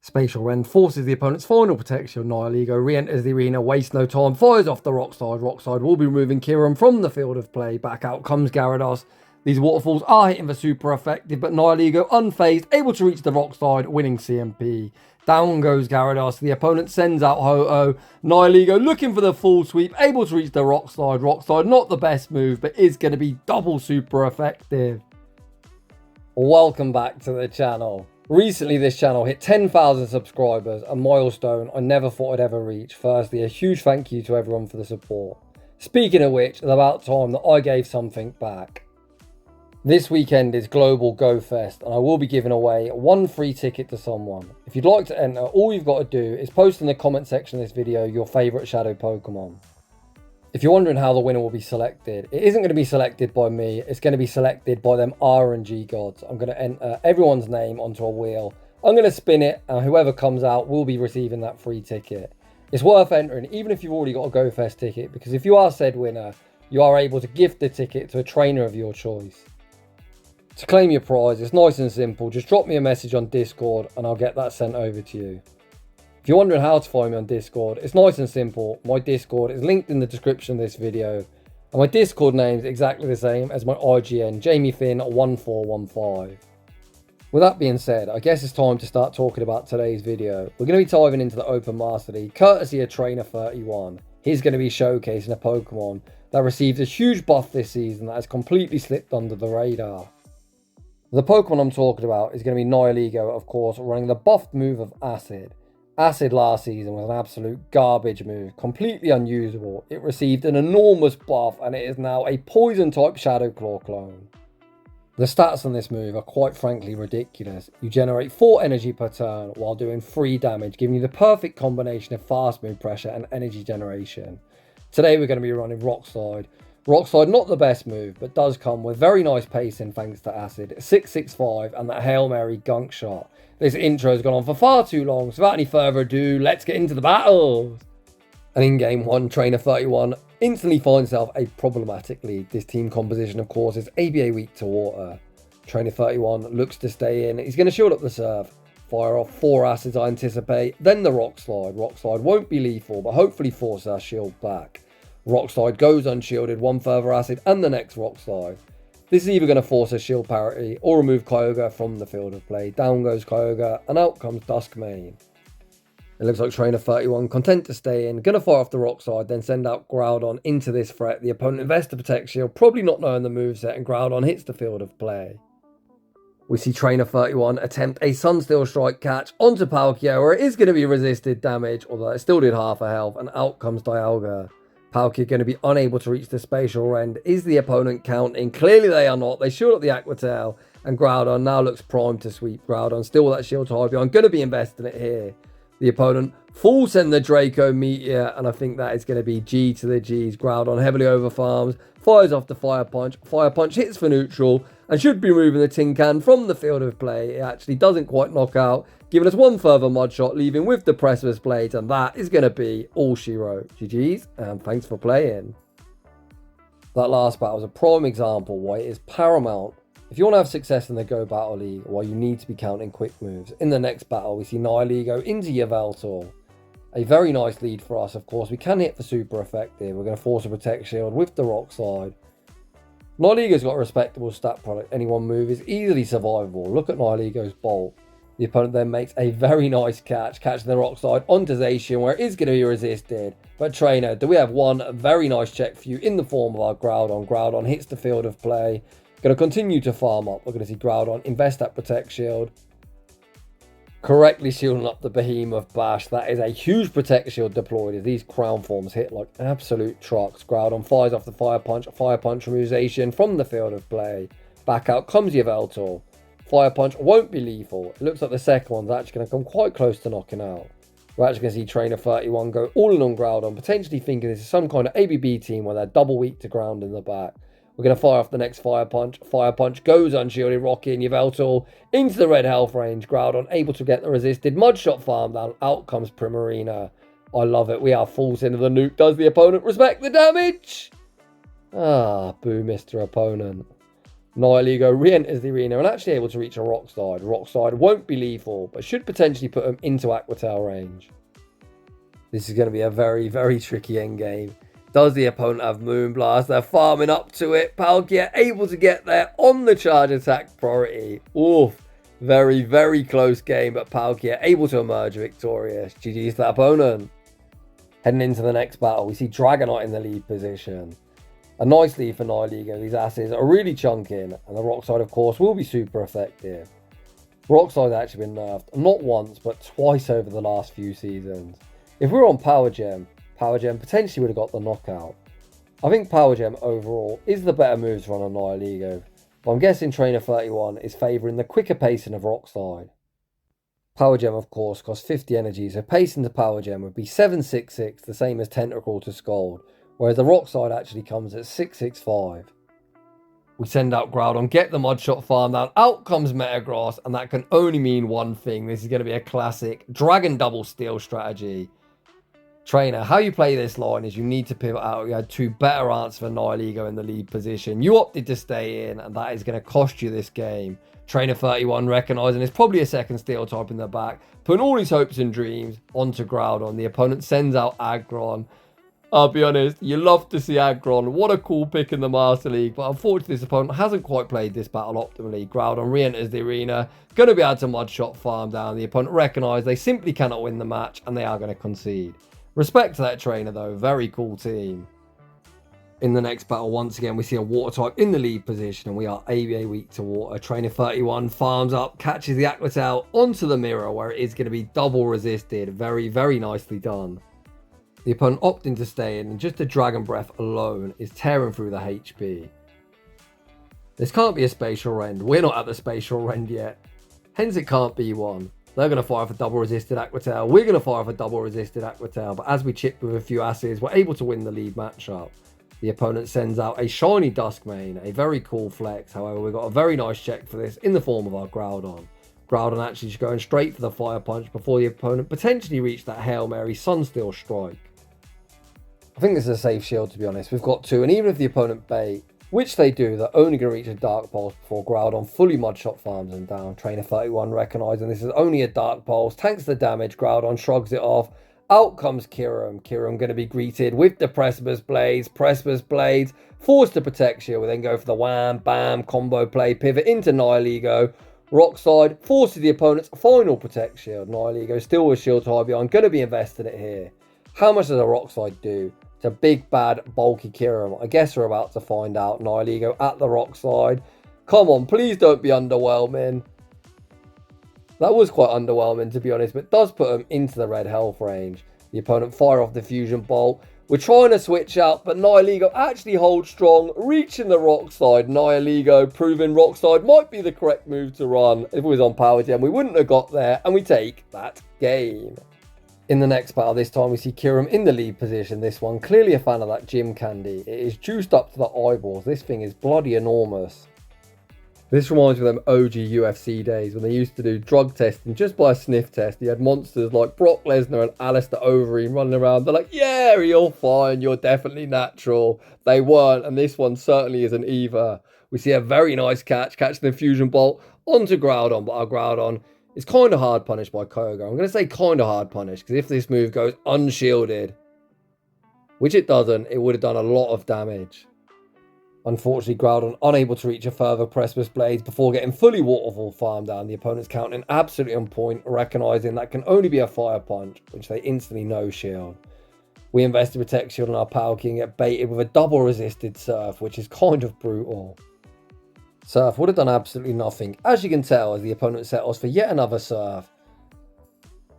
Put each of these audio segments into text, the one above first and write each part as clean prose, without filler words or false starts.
Spatial Rend forces the opponent's final protection. Nihilego re-enters the arena, wastes no time, fires off the Rock Slide. Rock Slide will be removing Kyurem from the field of play. Back out comes Gyarados. These waterfalls are hitting for super effective, but Nihilego unfazed, able to reach the Rock Slide, winning CMP. Down goes Gyarados. The opponent sends out Ho-Oh. Nihilego looking for the full sweep, able to reach the Rock Slide. Rock Slide, not the best move, but is going to be double super effective. Welcome back to the channel. Recently, this channel hit 10,000 subscribers, a milestone I never thought I'd ever reach. Firstly, a huge thank you to everyone for the support. Speaking of which, it's about time that I gave something back. This weekend is Global Go Fest, and I will be giving away one free ticket to someone. If you'd like to enter, all you've got to do is post in the comment section of this video your favourite shadow Pokemon. If you're wondering how the winner will be selected, it isn't going to be selected by me, it's going to be selected by them RNG gods. I'm going to enter everyone's name onto a wheel, I'm going to spin it, and whoever comes out will be receiving that free ticket. It's worth entering, even if you've already got a Go Fest ticket, because if you are said winner, you are able to gift the ticket to a trainer of your choice. To claim your prize, it's nice and simple, just drop me a message on Discord and I'll get that sent over to you. If you're wondering how to find me on Discord, it's nice and simple. My Discord is linked in the description of this video. And my Discord name is exactly the same as my IGN, JamieFinn1415. With that being said, I guess it's time to start talking about today's video. We're going to be diving into the Open Master League, courtesy of Trainer 31. He's going to be showcasing a Pokemon that received a huge buff this season that has completely slipped under the radar. The Pokemon I'm talking about is going to be Nihilego, of course, running the buffed move of Acid. Acid last season was an absolute garbage move, completely unusable. It received an enormous buff and it is now a poison type Shadow Claw clone. The stats on this move are quite frankly ridiculous. You generate 4 energy per turn while doing 3 damage, giving you the perfect combination of fast move pressure and energy generation. Today we're going to be running Rock Slide. Rock Slide not the best move, but does come with very nice pacing thanks to Acid, 665 and that Hail Mary Gunk Shot. This intro has gone on for far too long, so without any further ado, let's get into the battles. And in game 1, Trainer 31 instantly finds himself a problematic lead. This team composition, of course, is ABA weak to water. Trainer 31 looks to stay in. He's going to shield up the serve. Fire off 4 acids, I anticipate. Then the Rock Slide. Rock Slide won't be lethal, but hopefully force our shield back. Rock Slide goes unshielded, 1 further acid, and the next Rock Slide. This is either going to force a shield parity or remove Kyogre from the field of play. Down goes Kyogre, and out comes Duskmane. It looks like Trainer 31 content to stay in, going to fire off the Rock Slide, then send out Groudon into this threat. The opponent invests to protect shield, probably not knowing the moveset, and Groudon hits the field of play. We see Trainer 31 attempt a Sunsteel Strike catch onto Palkia, where it is going to be resisted damage, although it still did half a health, and out comes Dialga. Palkia going to be unable to reach the Spatial Rend. Is the opponent counting? Clearly they are not. They shield up the Aqua Tail, and Groudon now looks primed to sweep. Groudon still with that shield type. I'm going to be investing it here. The opponent full send the Draco Meteor, and I think that is going to be G to the G's. Groudon heavily over farms, fires off the Fire Punch. Fire Punch hits for neutral and should be removing the Tin Can from the field of play. It actually doesn't quite knock out, giving us 1 further Mud Shot, leaving with the Precipice Blades, and that is going to be all she wrote. GG's, and thanks for playing. That last battle is a prime example why it is paramount if you want to have success in the Go Battle League, why you need to be counting quick moves. In the next battle, we see Nihilego into Yveltal. A very nice lead for us, of course. We can hit for super effective. We're going to force a Protect Shield with the Rock Slide. Nihilego's got a respectable stat product. Any one move is easily survivable. Look at Nihilego's Bolt. The opponent then makes a very nice catch, catching the Rock Slide onto Zacian, where it is going to be resisted. But Trainer, do we have one very nice check for you in the form of our Groudon. Groudon hits the field of play. Going to continue to farm up. We're going to see Groudon invest that Protect Shield. Correctly shielding up the Behemoth Bash. That is a huge Protect Shield deployed as these Crown Forms hit like absolute trucks. Groudon fires off the Fire Punch. Fire Punch removes Zacian from the field of play. Back out comes Yveltal. Fire Punch won't be lethal. It looks like the second one's actually going to come quite close to knocking out. We're actually going to see Trainer 31 go all in on Groudon, potentially thinking this is some kind of ABB team where they're double weak to ground in the back. We're going to fire off the next Fire Punch. Fire Punch goes unshielded, rocking Yveltal into the red health range. Groudon able to get the resisted Mud Shot farm down. Out comes Primarina. I love it. We are falls into the nuke. Does the opponent respect the damage? Ah, boo, Mr. Opponent. Niliigo re-enters the arena and actually able to reach a Rock Slide. Rock Slide won't be lethal, but should potentially put him into Aqua Tail range. This is going to be a very, very tricky endgame. Does the opponent have Moonblast? They're farming up to it. Palkia able to get there on the charge attack priority. Oof. Very, very close game, but Palkia able to emerge victorious. GG's to that opponent. Heading into the next battle, we see Dragonite in the lead position. A nice lead for Nihilego. These asses are really chunking, and the Rock Slide, of course, will be super effective. Rock Slide's actually been nerfed, not once, but twice over the last few seasons. If we were on Power Gem potentially would have got the knockout. I think Power Gem overall is the better move to run on Nihilego, but I'm guessing Trainer 31 is favouring the quicker pacing of Rock Slide. Power Gem, of course, costs 50 energy, so pacing to Power Gem would be 766, the same as Tentacruel to Scald, whereas the Rock Slide actually comes at 665. We send out Groudon, get the Mud Shot farm down, out comes Metagross, and that can only mean one thing. This is going to be a classic Dragon Double Steal strategy. Trainer, how you play this line is you need to pivot out. You had two better answers for Nihilego in the lead position. You opted to stay in, and that is going to cost you this game. Trainer 31 recognising it's probably a second steel type in the back, putting all his hopes and dreams onto Groudon. The opponent sends out Aggron. I'll be honest, you love to see Aggron. What a cool pick in the Master League, but unfortunately this opponent hasn't quite played this battle optimally. Groudon re-enters the arena, going to be able to Mud Shot farm down. The opponent recognise they simply cannot win the match, and they are going to concede. Respect to that trainer though, very cool team. In the next battle, once again, we see a water type in the lead position, and we are ABA weak to water. Trainer 31 farms up, catches the Aqua Tail onto the mirror, where it is going to be double resisted. Very, very nicely done. The opponent opting to stay in, and just the Dragon Breath alone is tearing through the HP. This can't be a Spatial Rend. We're not at the Spatial Rend yet. Hence it can't be one. They're going to fire for double resisted Aqua Tail. We're going to fire for double resisted Aqua Tail. But as we chip with a few asses, we're able to win the lead matchup. The opponent sends out a shiny Duskmane, a very cool flex. However, we've got a very nice check for this in the form of our Groudon. Groudon actually just going straight for the Fire Punch before the opponent potentially reached that Hail Mary Sunsteel Strike. I think this is a safe shield, to be honest. We've got two, and even if the opponent bait, which they do, they're only going to reach a Dark Pulse before Groudon fully Mud Shot farms them down. Trainer 31 recognising this is only a Dark Pulse, tanks the damage, Groudon shrugs it off. Out comes Kyurem. Kyurem going to be greeted with the Precipice Blades. Precipice Blades forced to protect shield. We then go for the wham, bam, combo play, pivot into Nihilego. Rock Slide forces the opponent's final protect shield. Nihilego still with shield high behind, going to be invested it here. How much does a Rock Slide do? It's a big, bad, bulky Kyurem. I guess we're about to find out. Nihilego at the Rock Slide. Come on, please don't be underwhelming. That was quite underwhelming, to be honest, but does put him into the red health range. The opponent fire off the Fusion Bolt. We're trying to switch out, but Nihilego actually holds strong, reaching the Rock Slide. Nihilego proving Rock Slide might be the correct move to run. If it was on Power Gem, we wouldn't have got there, and we take that game. In the next battle, this time we see Kyurem in the lead position. This one, clearly a fan of that gym candy. It is juiced up to the eyeballs. This thing is bloody enormous. This reminds me of them OG UFC days when they used to do drug testing just by a sniff test. You had monsters like Brock Lesnar and Alistair Overeem running around. They're like, yeah, you're fine. You're definitely natural. They weren't, and this one certainly isn't either. We see a very nice catching the Fusion Bolt onto Groudon, but our Groudon is kind of hard punished by Koga. I'm going to say kind of hard punished because if this move goes unshielded, which it doesn't, it would have done a lot of damage. Unfortunately, Groudon unable to reach a further Precipice Blades before getting fully Waterfall farm down. The opponent's counting absolutely on point, recognising that can only be a Fire Punch, which they instantly no shield. We invest in Protect Shield on our Palkia and get baited with a double resisted Surf, which is kind of brutal. Surf would have done absolutely nothing, as you can tell, as the opponent set us for yet another Surf,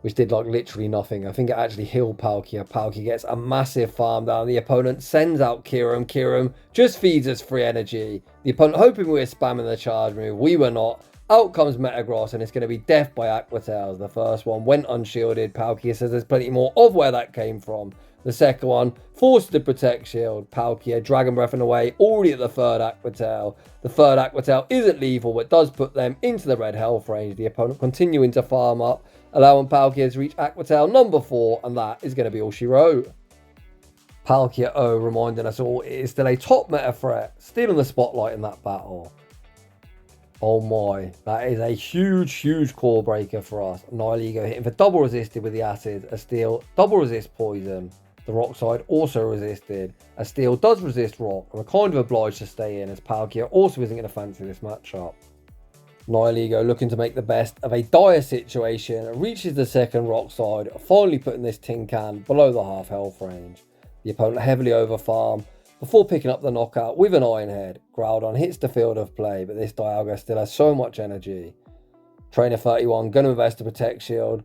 which did like literally nothing. I think it actually healed Palkia. Palkia gets a massive farm down. The opponent sends out Kyurem. Kyurem just feeds us free energy. The opponent hoping we were spamming the charge move. We were not. Out comes Metagross, and it's going to be death by Aqua Tails. The first one went unshielded. Palkia says there's plenty more of where that came from. The second one forced to protect shield. Palkia Dragon Breathing away already at the third Aqua Tail. The third Aqua Tail isn't lethal, but does put them into the red health range. The opponent continuing to farm up, allowing Palkia to reach Aqua Tail number 4, and that is going to be all she wrote. Palkia O reminding us all it is still a top meta threat, stealing the spotlight in that battle. Oh my, that is a huge core breaker for us. Nihilego hitting for double resisted with the acid, a steel, double resist poison. The rock side also resisted. A steel does resist rock, and we're kind of obliged to stay in as Palkia also isn't going to fancy this matchup. Nihilego looking to make the best of a dire situation, reaches the second rock side, finally putting this tin can below the half health range. The opponent heavily over farm before picking up the knockout with an Iron Head. Groudon hits the field of play, but this Dialga still has so much energy. Trainer 31 going to invest the Protect Shield,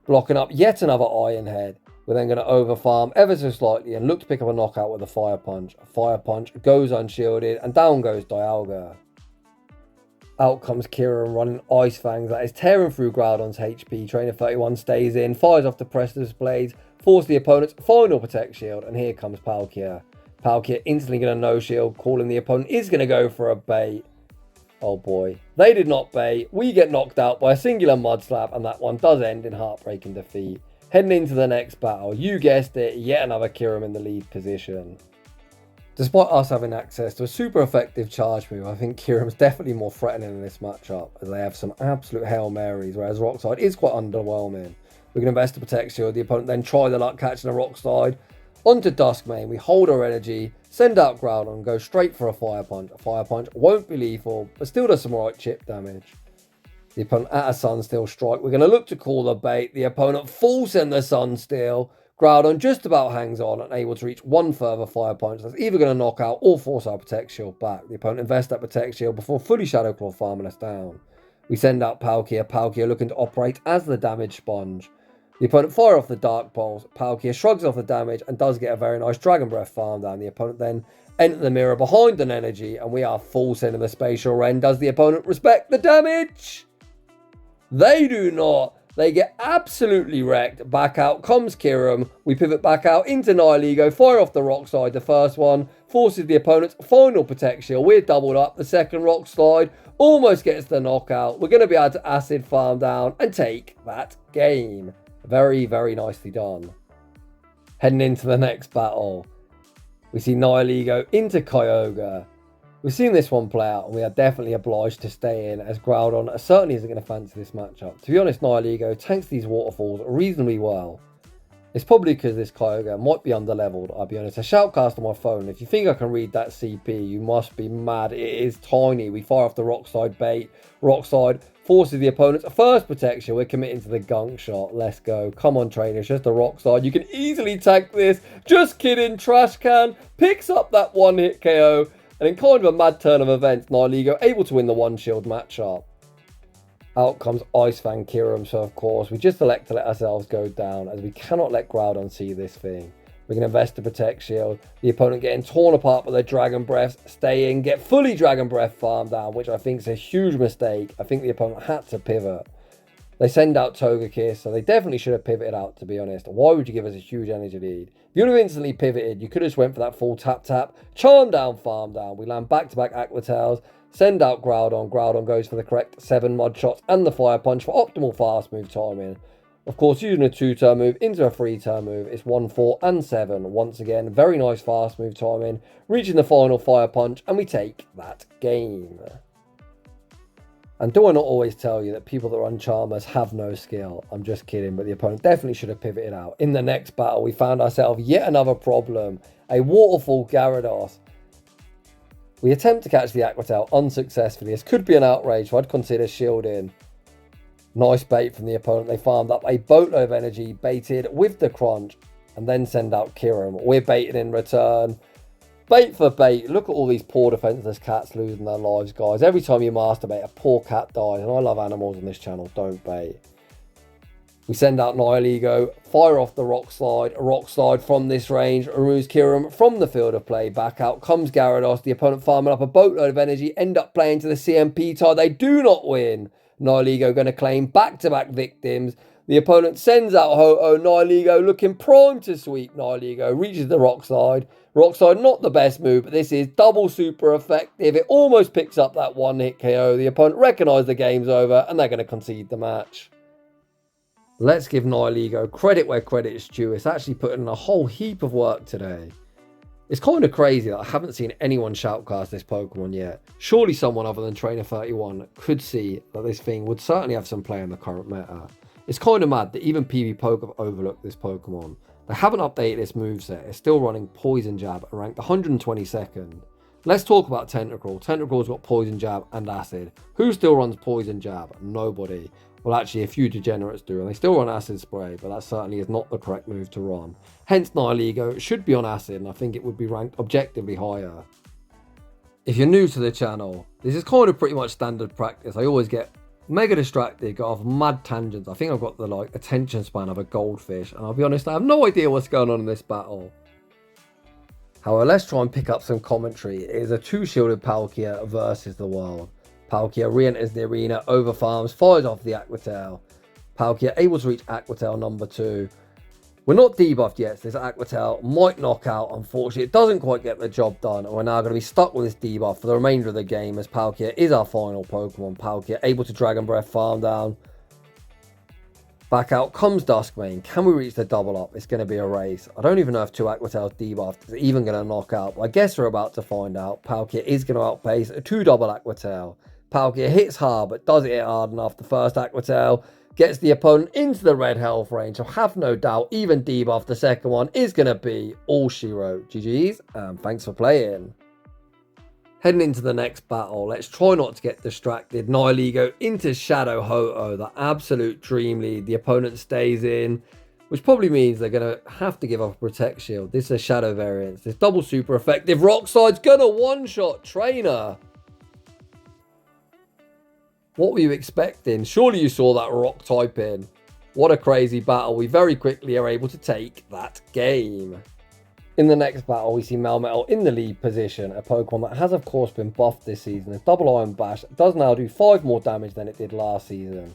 blocking up yet another Iron Head. We're then going to over farm ever so slightly and look to pick up a knockout with a Fire Punch. A Fire Punch goes unshielded and down goes Dialga. Out comes Kyurem running Ice Fangs that is tearing through Groudon's HP. Trainer 31 stays in, fires off the Precipice Blades, forces the opponent's final Protect Shield, and here comes Palkia. Palkia instantly going to no shield, calling the opponent is going to go for a bait. Oh boy, they did not bait. We get knocked out by a singular Mud Slap, and that one does end in heartbreaking defeat. Heading into the next battle, you guessed it, yet another Kyurem in the lead position. Despite us having access to a super effective charge move, I think Kyurem's definitely more threatening in this matchup, as they have some absolute Hail Marys, whereas Rock Slide is quite underwhelming. We can invest the Protect Shield, the opponent then try the luck catching a Rock Slide. Onto Duskmane, we hold our energy, send out Groudon, go straight for a Fire Punch. A Fire Punch won't be lethal, but still does some right chip damage. The opponent at a Sunsteel strike, we're going to look to call the bait. The opponent full send the Sunsteel. Groudon just about hangs on and able to reach one further Fire Punch that's either going to knock out or force our Protect Shield back. The opponent invests that Protect Shield before fully Shadow Claw farming us down. We send out Palkia, Palkia looking to operate as the damage sponge. The opponent fire off the Dark Pulse, Palkia shrugs off the damage and does get a very nice Dragon Breath farm down. The opponent then enter the mirror behind an energy and we are full sending the Spatial Rend. Does the opponent respect the damage? They do not. They get absolutely wrecked. Back out comes Kyurem. We pivot back out into Nihilego, fire off the rock slide. The first one forces the opponent's final Protect Shield. We're doubled up. The second rock slide almost gets the knockout. We're going to be able to acid farm down and take that game. Very nicely done. Heading into the next battle, we see Nihilego into Kyogre. We've seen this one play out and we are definitely obliged to stay in, as Groudon certainly isn't going to fancy this matchup. To be honest, Nihilego tanks these waterfalls reasonably well. It's probably because this Kyogre might be underleveled, I'll be honest. A shoutcast on my phone. If you think I can read that CP, you must be mad. It is tiny. We fire off the rock side bait. Rock side forces the opponent's first protection. We're committing to the Gunk Shot. Let's go. Come on, trainer. It's just a rock side. You can easily tank this. Just kidding. Trash can picks up that one hit KO. And in kind of a mad turn of events, Nihilego able to win the one shield matchup. Out comes Ice Fang Kyurem, so of course we just elect to let ourselves go down, as we cannot let Groudon see this thing. We can invest the Protect Shield. The opponent getting torn apart by their Dragon Breaths, stay in, get fully Dragon Breath farmed down, which I think is a huge mistake. I think the opponent had to pivot. They send out Togekiss, so they definitely should have pivoted out, to be honest. Why would you give us a huge energy lead? If you would have instantly pivoted, you could have just went for that full tap, charm down, farm down. We land back-to-back Aqua Tails, send out Groudon. Groudon goes for the correct 7 Mud Shots and the Fire Punch for optimal fast move timing. Of course, using a 2-turn move into a 3-turn move, it's 1, 4, and 7. Once again, very nice fast move timing, reaching the final Fire Punch, and we take that game. And do I not always tell you that people that run Charmers have no skill? I'm just kidding, but the opponent definitely should have pivoted out. In the next battle, we found ourselves yet another problem. A Waterfall Gyarados. We attempt to catch the Aqua Tail unsuccessfully. This could be an outrage, so I'd consider shielding. Nice bait from the opponent. They farmed up a boatload of energy, baited with the crunch, and then send out Kyurem. We're baited in return. Bait for bait. Look at all these poor defenseless cats losing their lives, guys. Every time you masturbate, a poor cat dies. And I love animals on this channel. Don't bait. We send out Nihilego, fire off the rock slide. A rock slide from this range removes Kyurem from the field of play. Back out comes Gyarados. The opponent farming up a boatload of energy. End up playing to the CMP tie. They do not win. Nihilego going to claim back-to-back victims. The opponent sends out Ho-Oh. Nihilego looking primed to sweep. Nihilego reaches the rock slide. Rock slide not the best move, but this is double super effective. It almost picks up that one hit KO. The opponent recognises the game's over and they're going to concede the match. Let's give Nihilego credit where credit is due. It's actually put in a whole heap of work today. It's kind of crazy that I haven't seen anyone shoutcast this Pokemon yet. Surely someone other than Trainer 31 could see that this thing would certainly have some play in the current meta. It's kind of mad that even PvPoke have overlooked this Pokemon. They haven't updated its moveset, it's still running Poison Jab and ranked 122nd. Let's talk about Tentacruel. Tentacruel's got Poison Jab and Acid. Who still runs Poison Jab? Nobody. Well, actually, a few degenerates do, and they still run Acid Spray, but that certainly is not the correct move to run. Hence, Nihilego should be on Acid, and I think it would be ranked objectively higher. If you're new to the channel, this is kind of pretty much standard practice. I always get mega distracted, go off mad tangents. I think I've got the attention span of a goldfish, and I'll be honest, I have no idea what's going on in this battle. However, let's try and pick up some commentary. It is a two-shielded Palkia versus the world. Palkia re-enters the arena, overfarms, fires off the Aqua Tail. Palkia able to reach Aqua Tail number 2. We're not debuffed yet, so this Aqua Tail might knock out. Unfortunately, it doesn't quite get the job done, and we're now going to be stuck with this debuff for the remainder of the game, as Palkia is our final Pokemon. Palkia able to Dragon Breath farm down. Back out comes Duskmane. Can we reach the double up? It's going to be a race. I don't even know if 2 Aqua Tails debuffed is even going to knock out, but I guess we're about to find out. Palkia is going to outpace a 2 double Aqua Tail. Palkia hits hard, but does it hit hard enough? The first Aqua Tail gets the opponent into the red health range, so have no doubt, even debuff, the second one is going to be all she wrote. GG's, and thanks for playing. Heading into the next battle, let's try not to get distracted. Niliigo into Shadow Ho-Oh, the absolute dream lead. The opponent stays in, which probably means they're going to have to give up a Protect Shield. This is a Shadow variant. This double super effective. Rock Slide's going to one-shot Trainer. What were you expecting? Surely you saw that rock type in. What a crazy battle. We very quickly are able to take that game. In the next battle, we see Melmetal in the lead position, a Pokemon that has of course been buffed this season. As Double Iron Bash does now do 5 more damage than it did last season.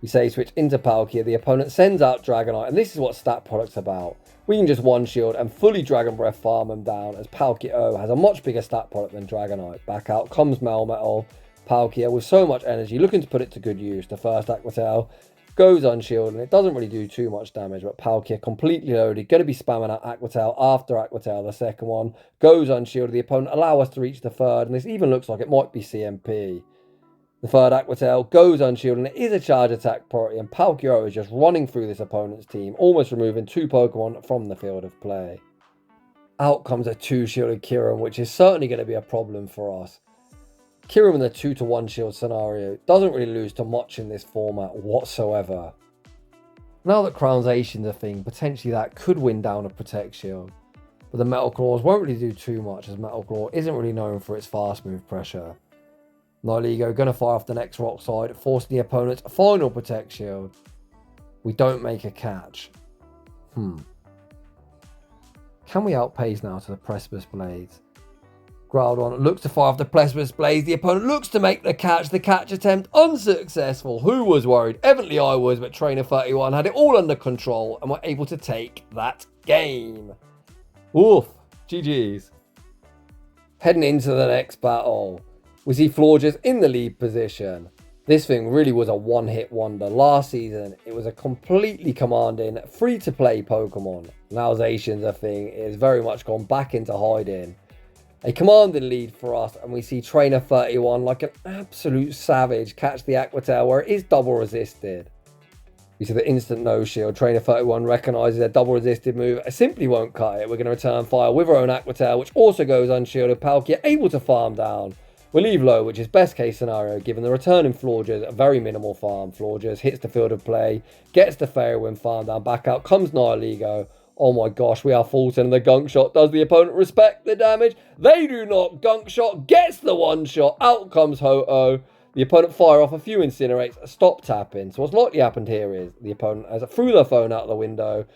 We say switch into Palkia, the opponent sends out Dragonite, and this is what stat product's about. We can just one shield and fully Dragon Breath farm them down, as Palkia has a much bigger stat product than Dragonite. Back out comes Melmetal. Palkia with so much energy, looking to put it to good use. The first Aqua Tail goes unshielded, and it doesn't really do too much damage, but Palkia completely loaded, going to be spamming out Aqua Tail after Aqua Tail. The second one goes unshielded. The opponent allow us to reach the third, and this even looks like it might be CMP. The third Aqua Tail goes unshielded, and it is a charge attack priority, and Palkia is just running through this opponent's team, almost removing 2 Pokemon from the field of play. Out comes a 2-shielded Kyurem, which is certainly going to be a problem for us. Kyurem in the 2-to-1 shield scenario doesn't really lose to much in this format whatsoever. Now that Crownsation's a thing, potentially that could win down a Protect Shield. But the Metal Claws won't really do too much, as Metal Claw isn't really known for its fast move pressure. Niliigo going to fire off the next Rock Slide, forcing the opponent's final Protect Shield. We don't make a catch. Can we outpace now to the Precipice Blades? Groudon looks to fire off the Precipice Blaze. The opponent looks to make the catch. The catch attempt unsuccessful. Who was worried? Evidently I was, but Trainer 31 had it all under control and were able to take that game. Oof. GG's. Heading into the next battle, we see Florges in the lead position. This thing really was a one-hit wonder. Last season, it was a completely commanding, free-to-play Pokemon. Now Zacian's a thing. It has very much gone back into hiding. A commanding lead for us, and we see Trainer 31 like an absolute savage catch the Aqua Tail where it is double resisted. We see the instant no shield. Trainer 31 recognises a double resisted move. I simply won't cut it. We're going to return fire with our own Aqua Tail, which also goes unshielded. Palkia able to farm down. We'll leave low, which is best case scenario, given the returning Florges, a very minimal farm. Florges hits the field of play, gets the Fairy Wind farm down. Back out comes Nihilego. Oh my gosh, we are faulting, and the Gunk Shot. Does the opponent respect the damage? They do not. Gunk Shot gets the one shot. Out comes Ho-Oh. The opponent fire off a few Incinerates. Stop tapping. So what's likely happened here is the opponent has threw their phone out the window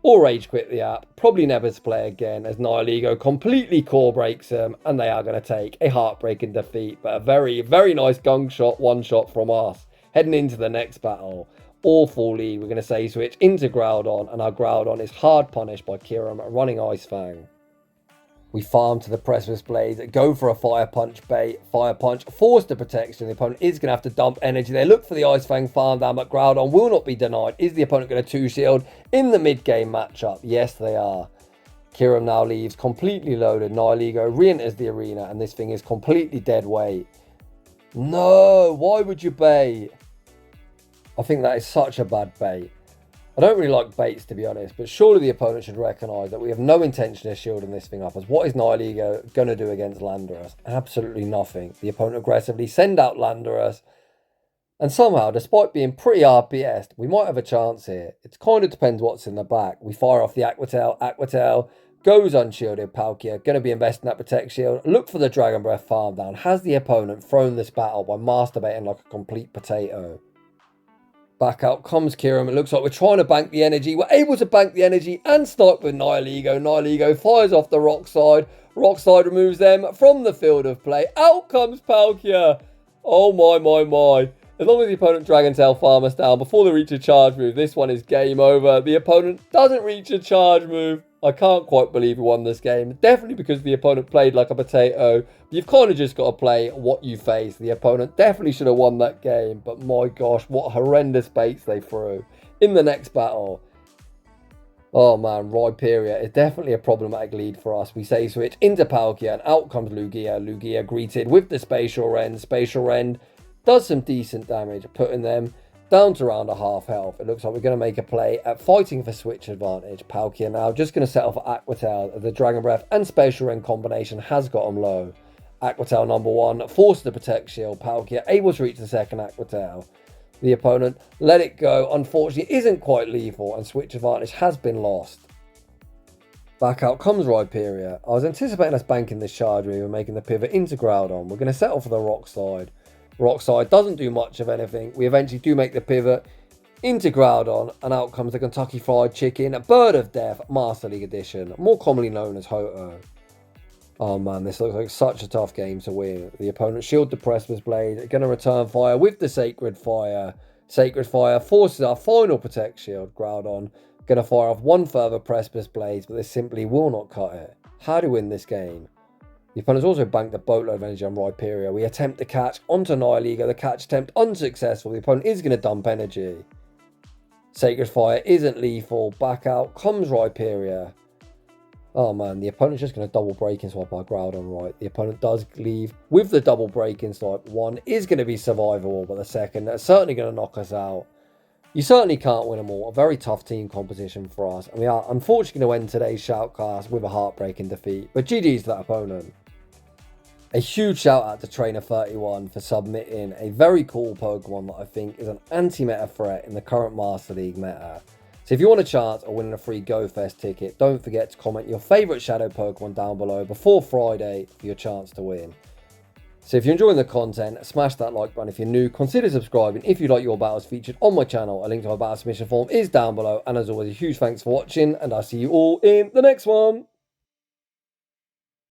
or rage quit the app. Probably never to play again, as Nihilego completely core breaks them, and they are going to take a heartbreaking defeat. But a very, very nice Gunk Shot one shot from us. Heading into the next battle. Awful lead. We're going to say switch into Groudon, and our Groudon is hard punished by Kyurem running Ice Fang. We farm to the Precipice Blades, go for a Fire Punch bait, Fire Punch, force the protection. The opponent is going to have to dump energy. They look for the Ice Fang farm down, but Groudon will not be denied. Is the opponent going to 2-shield in the mid-game matchup? Yes, they are. Kyurem now leaves completely loaded. Niliigo re-enters the arena, and this thing is completely dead weight. No, why would you bait? I think that is such a bad bait. I don't really like baits, to be honest, but surely the opponent should recognise that we have no intention of shielding this thing up, as what is Nihilego going to do against Landorus? Absolutely nothing. The opponent aggressively send out Landorus, and somehow, despite being pretty RPS'd, we might have a chance here. It kind of depends what's in the back. We fire off the Aquatail goes unshielded. Palkia going to be investing that Protect Shield. Look for the Dragon Breath farm down. Has the opponent thrown this battle by masturbating like a complete potato? Back out comes Kyurem. It looks like we're trying to bank the energy. We're able to bank the energy and snipe with Nihilego. Nihilego fires off the rock side. Rock side removes them from the field of play. Out comes Palkia. Oh my. As long as the opponent Dragon Tail farm us down before they reach a charge move, this one is game over. The opponent doesn't reach a charge move. I can't quite believe we won this game. Definitely because the opponent played like a potato. You've kind of just got to play what you face. The opponent definitely should have won that game. But my gosh, what horrendous baits they threw. In the next battle. Oh man, Rhyperior is definitely a problematic lead for us. We say switch into Palkia and out comes Lugia. Lugia greeted with the Spatial Rend. Spatial Rend does some decent damage, putting them down to around a half health. It looks like we're going to make a play at fighting for switch advantage. Palkia now just going to settle for Aquatail. The Dragon Breath and Spatial Rend combination has got him low. Aquatail number one forces the Protect Shield. Palkia able to reach the second Aquatail. The opponent let it go. Unfortunately, isn't quite lethal, and switch advantage has been lost. Back out comes Rhyperior. I was anticipating us banking this charge move and making the pivot into Groudon. We're going to settle for the rock side. Rock side doesn't do much of anything. We eventually do make the pivot into Groudon, and out comes the Kentucky Fried Chicken, Bird of Death, Master League Edition, more commonly known as Ho-Oh. Oh man, this looks like such a tough game to win. The opponent shield the Precipice Blade, going to return fire with the Sacred Fire. Sacred Fire forces our final Protect Shield. Groudon going to fire off one further Precipice Blades, but this simply will not cut it. How to win this game? The opponent's also banked a boatload of energy on Rhyperior. We attempt to catch onto Nihilego. The catch attempt unsuccessful. The opponent is going to dump energy. Sacred Fire isn't lethal. Back out comes Rhyperior. Oh man, the opponent's just going to double Breaking Swipe our Groudon right. The opponent does leave with the double Breaking Swipe. One is going to be survivable, but the second, that's certainly going to knock us out. You certainly can't win them all. A very tough team composition for us. And we are unfortunately going to end today's shoutcast with a heartbreaking defeat. But GG's to that opponent. A huge shout out to Trainer31 for submitting a very cool Pokemon that I think is an anti-meta threat in the current Master League meta. So if you want a chance of winning a free GoFest ticket, don't forget to comment your favourite Shadow Pokemon down below before Friday for your chance to win. So if you're enjoying the content, smash that like button. If you're new, consider subscribing. If you'd like your battles featured on my channel, a link to my battle submission form is down below. And as always, a huge thanks for watching, and I'll see you all in the next one.